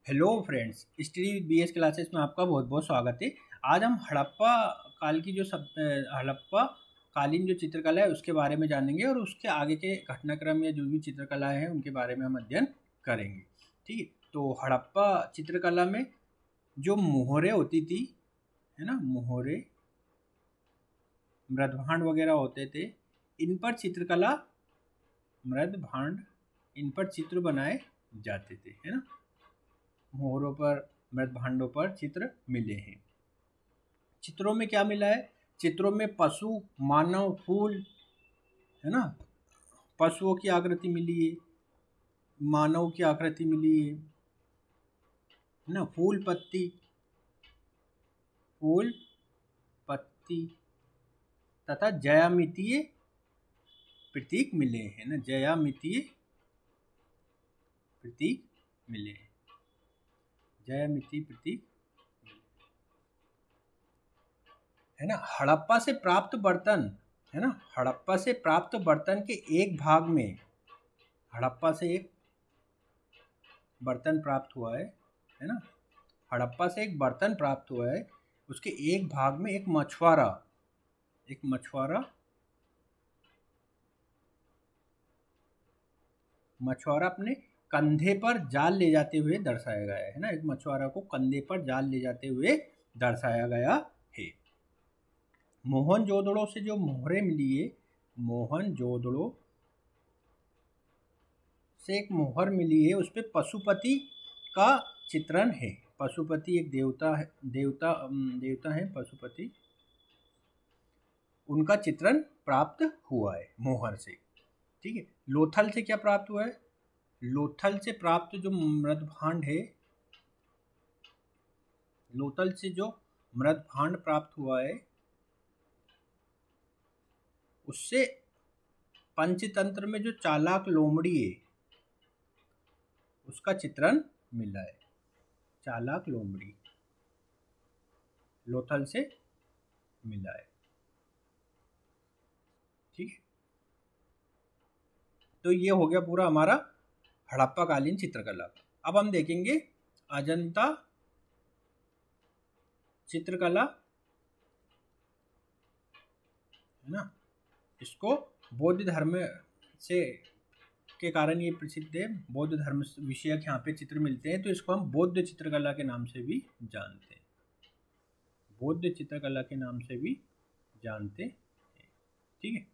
Hello friends, study BS classes में आपका बहुत बहुत स्वागत है। आज हम हड़प्पा काल की हड़प्पा कालीन जो चित्रकला है उसके बारे में जानेंगे और उसके आगे के घटनाक्रम या जो भी चित्रकलाएं हैं उनके बारे में हम अध्ययन करेंगे। ठीक है, तो हड़प्पा चित्रकला में जो मोहरें होती थी, है ना, मोहरे मृदभांड वगैरह होते थे, इन पर चित्रकला मृदभांड इन पर चित्र बनाए जाते थे, है ना। मोहरों पर मृदभांडों पर चित्र मिले हैं। चित्रों में क्या मिला है? चित्रों में पशु, मानव, फूल, है ना, पशुओं की आकृति मिली है, मानव की आकृति मिली है ना, फूल पत्ती तथा ज्यामितीय प्रतीक मिले हैं ना, ज्यामितीय प्रतीक मिले हैं, ज्यामितीय प्रतीक है ना। हड़प्पा से प्राप्त बर्तन, है ना, हड़प्पा से प्राप्त बर्तन के एक भाग में, हड़प्पा से एक बर्तन प्राप्त हुआ है ना, हड़प्पा से एक बर्तन प्राप्त हुआ है, उसके एक भाग में एक मछुआरा अपने कंधे पर जाल ले जाते हुए दर्शाया गया है ना, एक मछुआरा को कंधे पर जाल ले जाते हुए दर्शाया गया है। मोहनजोदड़ो से जो मोहरें मिली है, मोहनजोदड़ो से एक मोहर मिली है, उस पर पशुपति का चित्रण है। पशुपति एक देवता है पशुपति, उनका चित्रण प्राप्त हुआ है मोहर से। ठीक है, लोथल से क्या प्राप्त हुआ है? लोथल से प्राप्त जो मृदभांड है, लोथल से जो मृदभांड प्राप्त हुआ है, उससे पंचतंत्र में जो चालाक लोमड़ी है उसका चित्रण मिला है। चालाक लोमड़ी लोथल से मिला है। ठीक है, तो ये हो गया पूरा हमारा हड़प्पा कालीन चित्रकला। अब हम देखेंगे अजंता चित्रकला, है ना। इसको बौद्ध धर्म से के कारण ये प्रसिद्ध है, बौद्ध धर्म विषयक यहाँ पे चित्र मिलते हैं, तो इसको हम बौद्ध चित्रकला के नाम से भी जानते हैं, बौद्ध चित्रकला के नाम से भी जानते हैं। ठीक है,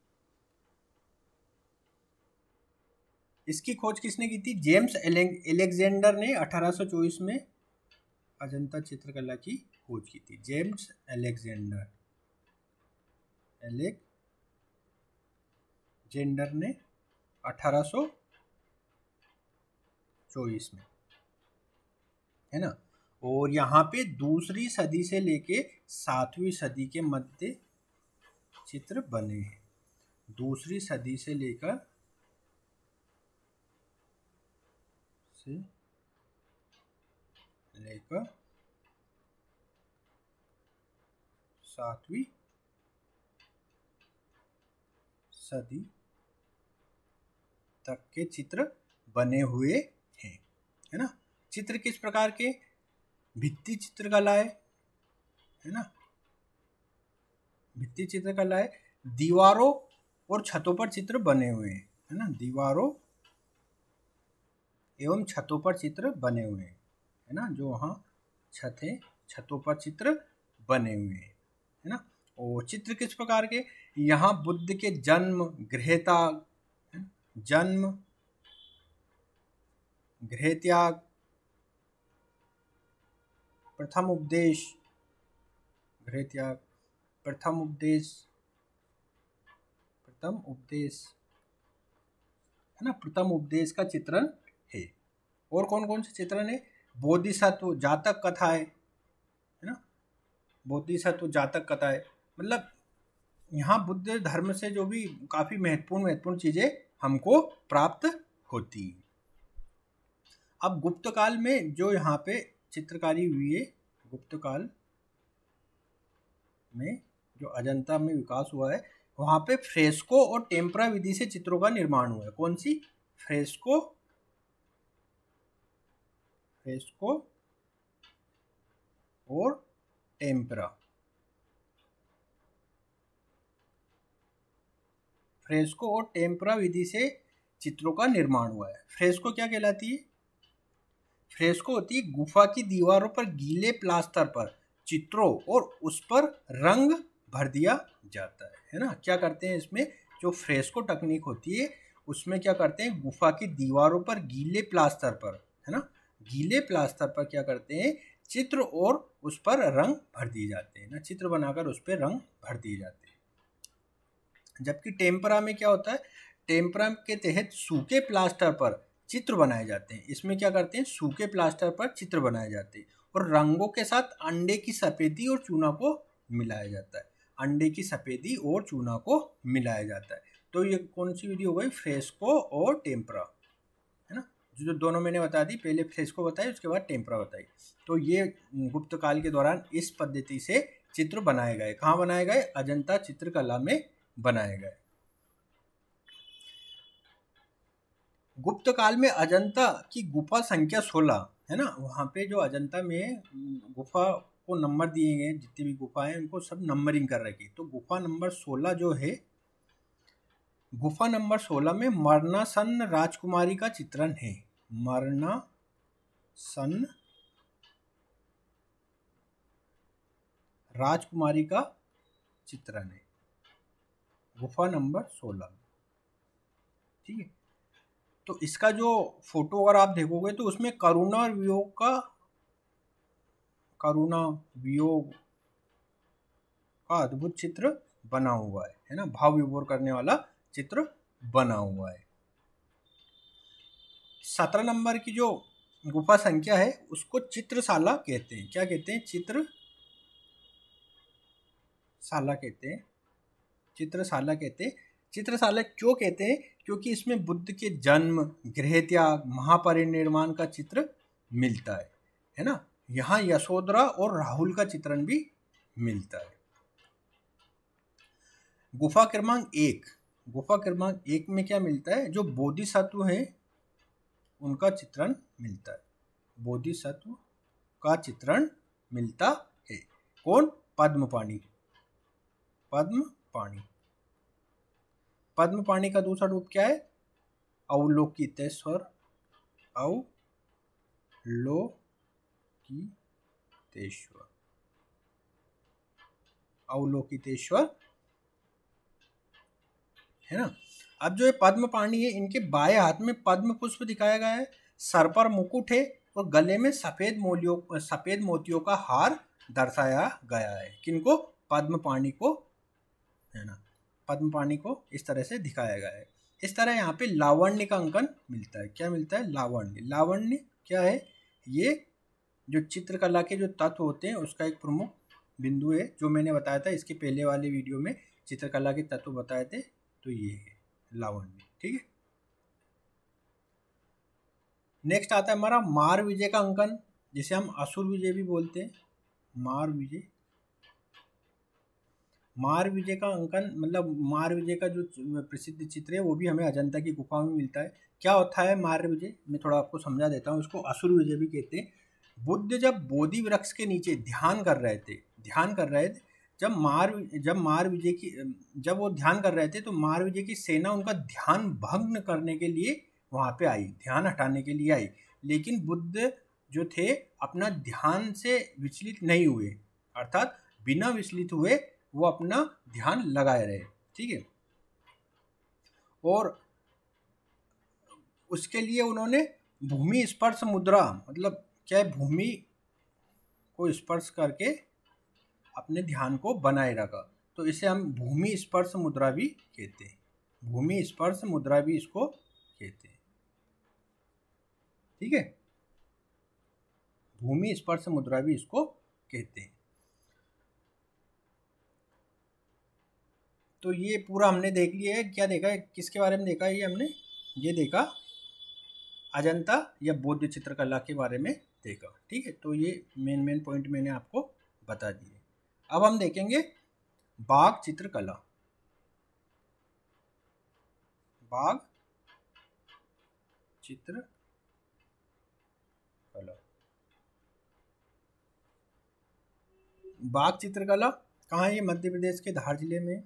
इसकी खोज किसने की थी? जेम्स एलेक्जेंडर ने 1824 में अजंता चित्रकला की खोज की थी। जेम्स एलेक्जेंडर ने 1824 में, है ना। और यहाँ पे दूसरी सदी से लेके 7वीं सदी के मध्य चित्र बने हैं। दूसरी सदी से लेकर 7वीं सदी तक के चित्र बने हुए हैं, है ना। चित्र किस प्रकार के? भित्ति चित्रकला है ना, भित्ति चित्रकला है। दीवारों और छतों पर चित्र बने हुए हैं, है ना, दीवारों एवं छतों पर चित्र बने हुए हैं, है ना, जो वहाँ छत है, छतों पर चित्र बने हुए हैं, है ना। और चित्र किस प्रकार के? यहाँ बुद्ध के जन्म, गृह त्याग, प्रथम उपदेश, है ना, प्रथम उपदेश का चित्रण है। और कौन कौन से चित्रण है? बोधिसत्व, जातक कथाएं, है ना, बोधिसत्व जातक कथाएं, मतलब यहाँ बुद्ध धर्म से जो भी काफी महत्वपूर्ण चीजें हमको प्राप्त होती हैं। अब गुप्त काल में जो यहाँ पे चित्रकारी हुई है, गुप्त काल में जो अजंता में विकास हुआ है, वहाँ पे फ्रेस्को और टेम्परा विधि से चित्रों का निर्माण हुआ है। कौन सी? फ्रेस्को फ्रेस्को और टेम्परा। फ्रेस्को और टेम्परा विधि से चित्रों का निर्माण हुआ है। फ्रेस्को क्या कहलाती है? फ्रेस्को होती है गुफा की दीवारों पर गीले प्लास्टर पर चित्रों और उस पर रंग भर दिया जाता है ना। क्या करते हैं इसमें, जो फ्रेस्को टेक्निक होती है उसमें क्या करते हैं, गुफा की दीवारों पर गीले प्लास्टर पर, है ना, गीले प्लास्टर पर क्या करते हैं, चित्र और उस पर रंग भर दिए जाते हैं ना, चित्र बनाकर उस पर रंग भर दिए जाते हैं। जबकि टेम्परा में क्या होता है, टेम्परा के तहत सूखे प्लास्टर पर चित्र बनाए जाते हैं। इसमें क्या करते हैं, सूखे प्लास्टर पर चित्र बनाए जाते हैं और रंगों के साथ अंडे की सफेदी और चूना को मिलाया जाता है। अंडे की सफेदी और चूना को मिलाया जाता है। तो ये कौन सी विधि हो गई, फ्रेस्को और टेम्परा, है ना। जो दोनों मैंने बता दी, पहले फ्रेस्को बताई उसके बाद टेम्परा बताई। तो ये गुप्त काल के दौरान इस पद्धति से चित्र बनाए गए। कहाँ बनाए गए, अजंता चित्रकला में बनाए गए। गुप्त काल में अजंता की गुफा संख्या 16 है ना, वहाँ पे जो अजंता में गुफा को नंबर दिए गए, जितनी भी गुफा है उनको सब नंबरिंग कर रखी। तो गुफा नंबर 16 जो है, गुफा नंबर 16 में मरनासन राजकुमारी का चित्रण है। मरनासन राजकुमारी का चित्रण है गुफा नंबर 16, ठीक है। तो इसका जो फोटो अगर आप देखोगे तो उसमें करुणा वियोग का अद्भुत चित्र बना हुआ है ना, भाव विभोर करने वाला चित्र बना हुआ है। 17 नंबर की जो गुफा संख्या है उसको चित्रशाला कहते हैं। क्या कहते हैं, चित्रशाला कहते हैं। चित्रशाला कहते हैं। चित्रशाला क्यों कहते हैं, क्योंकि इसमें बुद्ध के जन्म, गृह त्याग, महापरिनिर्वाण का चित्र मिलता है ना। यहाँ यशोधरा और राहुल का चित्रण भी मिलता है। गुफा क्रमांक 1 में क्या मिलता है, जो बोधिसत्व है उनका चित्रण मिलता है। बोधिसत्व का चित्रण मिलता है। कौन, पद्मपाणि। पद्मपाणि का दूसरा रूप क्या है, अवलोकितेश्वर। अवलोकितेश्वर है ना। अब जो ये पद्मपाणि है, इनके बाएं हाथ में पद्म पुष्प दिखाया गया है, सर पर मुकुट है और गले में सफेद मोतियों का हार दर्शाया गया है। किनको, पद्मपाणि को, है ना। पद्मपाणि को इस तरह से दिखाया गया है। इस तरह यहाँ पे लावण्य का अंकन मिलता है। क्या मिलता है, लावण्य क्या है, ये जो चित्रकला के जो तत्व होते हैं उसका एक प्रमुख बिंदु है, जो मैंने बताया था इसके पहले वाले वीडियो में चित्रकला के तत्व बताए थे। तो ये है लावण्य, ठीक है। नेक्स्ट आता है हमारा मार विजय का अंकन, जिसे हम असुर विजय भी बोलते हैं। मार विजय का अंकन, मतलब मार विजय का जो प्रसिद्ध चित्र है वो भी हमें अजंता की गुफा में मिलता है। क्या होता है मार विजय, मैं थोड़ा आपको समझा देता हूँ। इसको असुर विजय भी कहते हैं। बुद्ध जब बोधि वृक्ष के नीचे ध्यान कर रहे थे, जब वो ध्यान कर रहे थे तो मार विजय की सेना उनका ध्यान भंग करने के लिए वहाँ पे आई, ध्यान हटाने के लिए आई। लेकिन बुद्ध जो थे अपना ध्यान से विचलित नहीं हुए, अर्थात बिना विचलित हुए वो अपना ध्यान लगाए रहे, ठीक है। और उसके लिए उन्होंने भूमि स्पर्श मुद्रा, मतलब क्या है, भूमि को स्पर्श करके अपने ध्यान को बनाए रखा। तो इसे हम भूमि स्पर्श मुद्रा भी कहते हैं। भूमि स्पर्श मुद्रा भी इसको कहते हैं, ठीक है। भूमि स्पर्श मुद्रा भी इसको कहते हैं। तो ये पूरा हमने देख लिया है। क्या देखा है, किसके बारे में देखा है ये हमने, ये देखा अजंता या बौद्ध चित्रकला के बारे में देखा, ठीक है। तो ये मेन पॉइंट मैंने आपको बता दिए। अब हम देखेंगे बाघ चित्रकला। बाघ चित्रकला बाघ चित्रकला कहाँ है? ये मध्य प्रदेश के धार जिले में,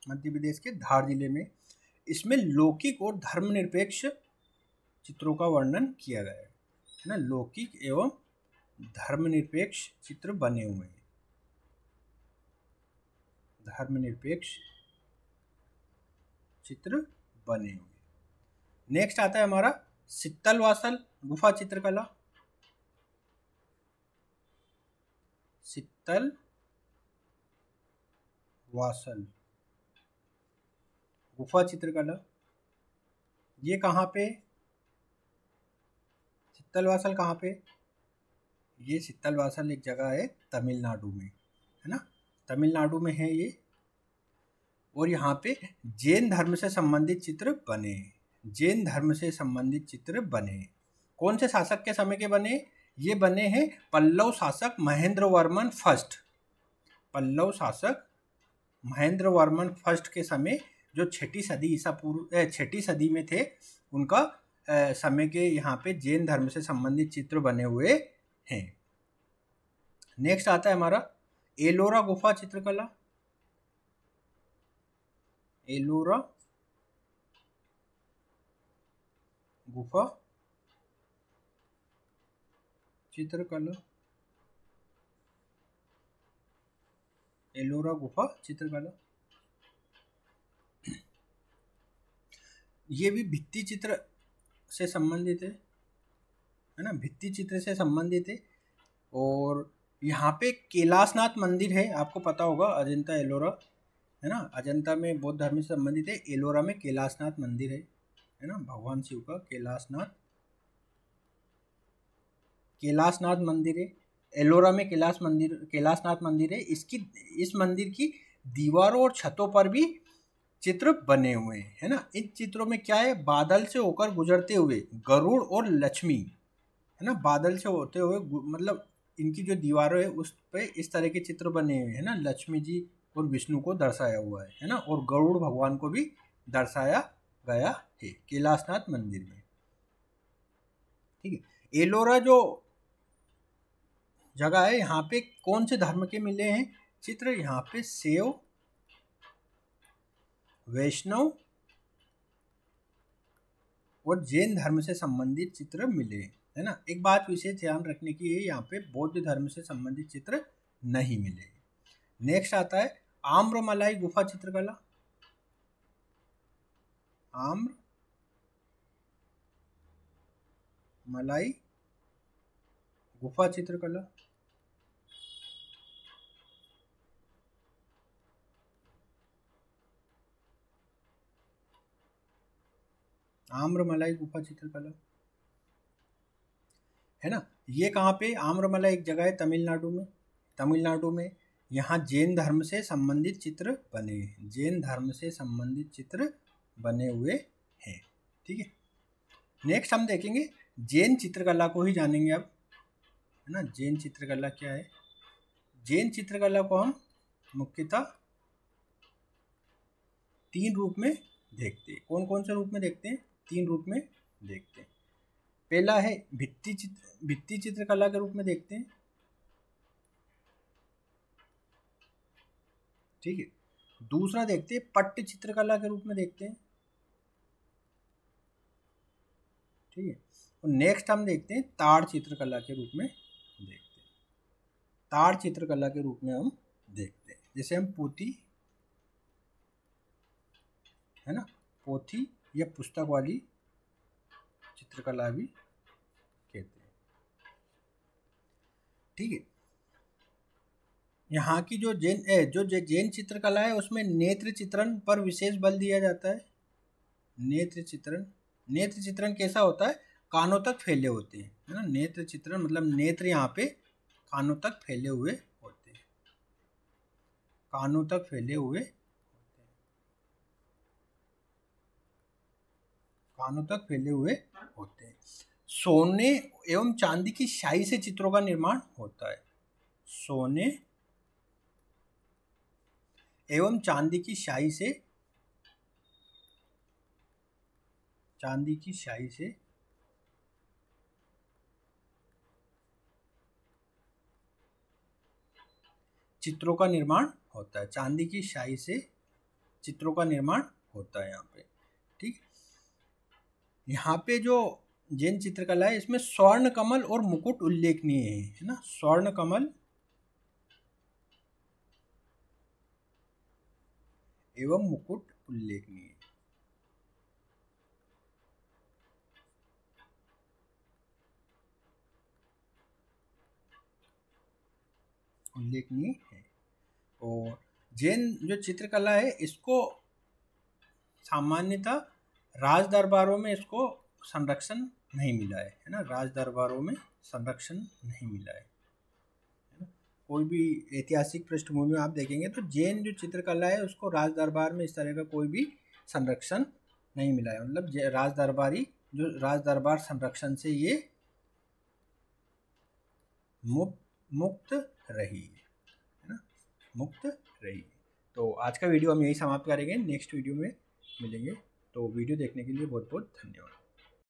मध्य प्रदेश के धार जिले में। इसमें लौकिक और धर्मनिरपेक्ष चित्रों का वर्णन किया गया है ना। लौकिक एवं धर्मनिरपेक्ष चित्र बने हुए हैं, धर्मनिरपेक्ष चित्र बने हुए। नेक्स्ट आता है हमारा सित्तलवासल गुफा चित्रकला। सित्तलवासल गुफा चित्रकला, ये कहाँ पे? सित्तलवासल कहाँ पे? ये सित्तलवासल एक जगह है तमिलनाडु में, है ना, तमिलनाडु में है ये। और यहाँ पे जैन धर्म से संबंधित चित्र बने, जैन धर्म से संबंधित चित्र बने। कौन से शासक के समय के बने? ये बने हैं पल्लव शासक महेंद्र वर्मन फर्स्ट। पल्लव शासक महेंद्र वर्मन फर्स्ट के समय, जो 6ठी सदी ईसा पूर्व 6ठी सदी में थे, उनका समय के यहाँ पे जैन धर्म से संबंधित चित्र बने हुए हैं। नेक्स्ट आता है हमारा एलोरा गुफा चित्रकला। एलोरा गुफा चित्रकला, एलोरा गुफा चित्रकला, ये भी भित्ति चित्र से संबंधित है ना, भित्ति चित्र से संबंधित है। और यहाँ पे कैलाशनाथ मंदिर है, आपको पता होगा, अजंता एलोरा, है ना, अजंता में बौद्ध धर्म से संबंधित है। एलोरा में कैलाशनाथ मंदिर है ना, भगवान शिव का कैलाशनाथ मंदिर है। एलोरा में कैलाशनाथ मंदिर है। इस मंदिर की दीवारों और छतों पर भी चित्र बने हुए हैं, है ना। इन चित्रों में क्या है? बादल से होकर गुजरते हुए गरुड़ और लक्ष्मी, है ना, बादल से होते हुए, मतलब इनकी जो दीवारें है उस पे इस तरह के चित्र बने हुए हैं ना। लक्ष्मी जी और विष्णु को दर्शाया हुआ है ना, और गरुड़ भगवान को भी दर्शाया गया है कैलाशनाथ मंदिर में। ठीक है। एलोरा जो जगह है, यहाँ पे कौन से धर्म के मिले हैं चित्र? यहाँ पे शैव, वैष्णव और जैन धर्म से संबंधित चित्र मिले, है ना। एक बात विशेष ध्यान रखने की है, यहाँ पे बौद्ध धर्म से संबंधित चित्र नहीं मिले। नेक्स्ट आता है आम्रमलाई गुफा चित्रकला। आम्रमलाई गुफा चित्रकला, आम्रमलाई गुफा चित्रकला, है ना। ये कहाँ पे? आम्रमलाई एक जगह है तमिलनाडु में। यहाँ जैन धर्म से संबंधित चित्र बने हैं, जैन धर्म से संबंधित चित्र बने हुए हैं। ठीक है। नेक्स्ट हम देखेंगे जैन चित्रकला को ही जानेंगे अब, है ना। जैन चित्रकला क्या है? जैन चित्रकला को हम मुख्यतः 3 रूप में देखते हैं। कौन कौन से रूप में देखते हैं? 3 रूप में देखते हैं। पहला है भित्ति चित्रकला के रूप में देखते हैं। ठीक है। दूसरा देखते हैं पट्ट चित्रकला के रूप में देखते हैं। ठीक है। और नेक्स्ट हम देखते हैं ताड़ चित्रकला के रूप में देखते हैं। ताड़ चित्रकला के रूप में हम देखते हैं, जैसे हम पोथी, है ना, पोथी या पुस्तक वाली चित्रकला भी कहते हैं। ठीक है। यहाँ की जो जैन चित्रकला है उसमें नेत्र चित्रण पर विशेष बल दिया जाता है। नेत्र चित्रण कैसा होता है? कानों तक फैले होते हैं, है ना। नेत्र चित्रण मतलब नेत्र यहाँ पे कानों तक फैले हुए होते हैं, कानों तक फैले हुए होते हैं, कानों तक फैले हुए होते हैं। सोने एवं चांदी की स्याही से चित्रों का निर्माण होता है। सोने एवं चांदी की स्याही से चित्रों का निर्माण होता है, चांदी की स्याही से चित्रों का निर्माण होता है यहाँ पे। ठीक, यहाँ पे जो जैन चित्रकला है इसमें स्वर्ण कमल और मुकुट उल्लेखनीय है ना, स्वर्ण कमल एवं मुकुट उल्लेखनीय है। और जैन जो चित्रकला है इसको सामान्यतः राज दरबारों में इसको संरक्षण नहीं मिला है ना, राज दरबारों में संरक्षण नहीं मिला है। कोई भी ऐतिहासिक पृष्ठभूमि में आप देखेंगे तो जैन जो चित्रकला है उसको राज दरबार में इस तरह का कोई भी संरक्षण नहीं मिला है, मतलब राज दरबार संरक्षण से ये मुक्त रही है ना, मुक्त रही। तो आज का वीडियो हम यही समाप्त करेंगे, नेक्स्ट वीडियो में मिलेंगे। तो वीडियो देखने के लिए बहुत बहुत धन्यवाद।